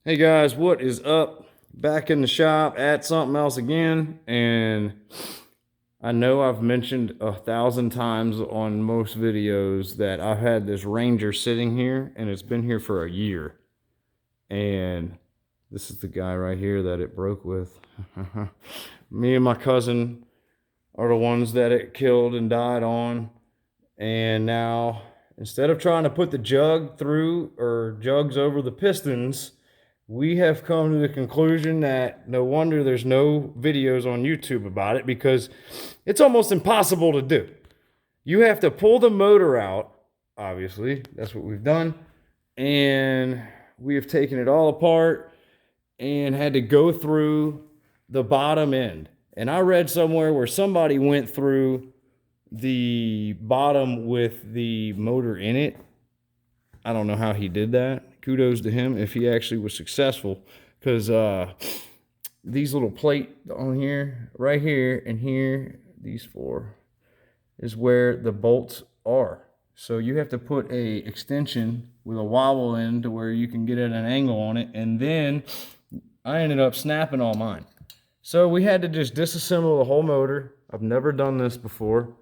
Hey guys, what is up? Back in the shop at something else again, and I know I've mentioned 1,000 times on most videos that I've had this Ranger sitting here, and it's been here for a year. And this is the guy right here that it broke with. Me and my cousin are the ones that it killed and died on. And now, instead of trying to put the jug through or jugs over the pistons, we have come to the conclusion that no wonder there's no videos on YouTube about it, because it's almost impossible to do. You have to pull the motor out, obviously, that's what we've done, and we have taken it all apart and had to go through the bottom end. And I read somewhere where somebody went through the bottom with the motor in it. I don't know how he did that. Kudos to him if he actually was successful, because these little plate on here, right here and here, these four, is where the bolts are. So you have to put a extension with a wobble in to where you can get at an angle on it, and then I ended up snapping all mine. So we had to just disassemble the whole motor. I've never done this before.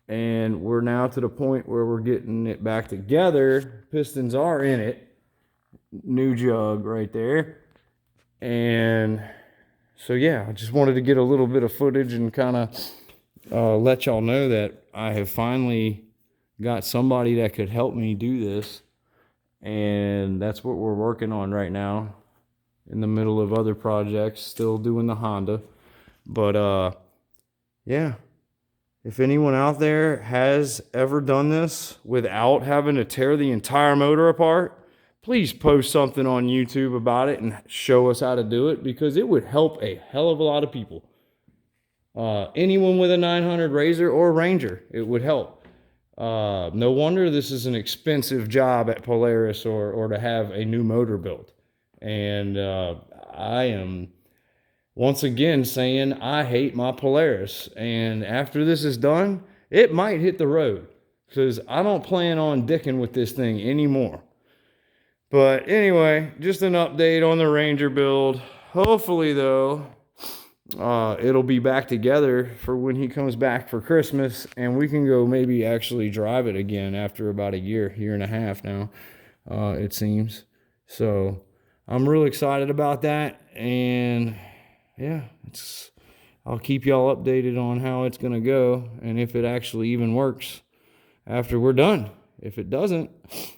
And we're now to the point where we're getting it back together. Pistons are in it. New jug right there. And so, yeah, I just wanted to get a little bit of footage and kind of let y'all know that I have finally got somebody that could help me do this. And that's what we're working on right now, in the middle of other projects, still doing the Honda. But, yeah. If anyone out there has ever done this without having to tear the entire motor apart, please post something on YouTube about it and show us how to do it, because it would help a hell of a lot of people. Anyone with a 900 Razor or Ranger, it would help. No wonder this is an expensive job at Polaris, or to have a new motor built. And I am once again saying I hate my Polaris, and after this is done, it might hit the road, because I don't plan on dicking with this thing anymore. But anyway, just an update on the Ranger build. Hopefully though, it'll be back together for when he comes back for Christmas, and we can go maybe actually drive it again after about a year and a half now, it seems. So I'm really excited about that, and yeah, I'll keep y'all updated on how it's going to go, and if it actually even works after we're done. If it doesn't,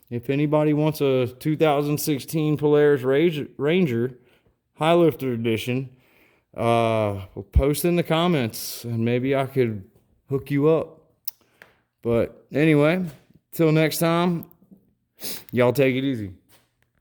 if anybody wants a 2016 Polaris Ranger High Lifter Edition, post in the comments, and maybe I could hook you up. But anyway, till next time, y'all take it easy.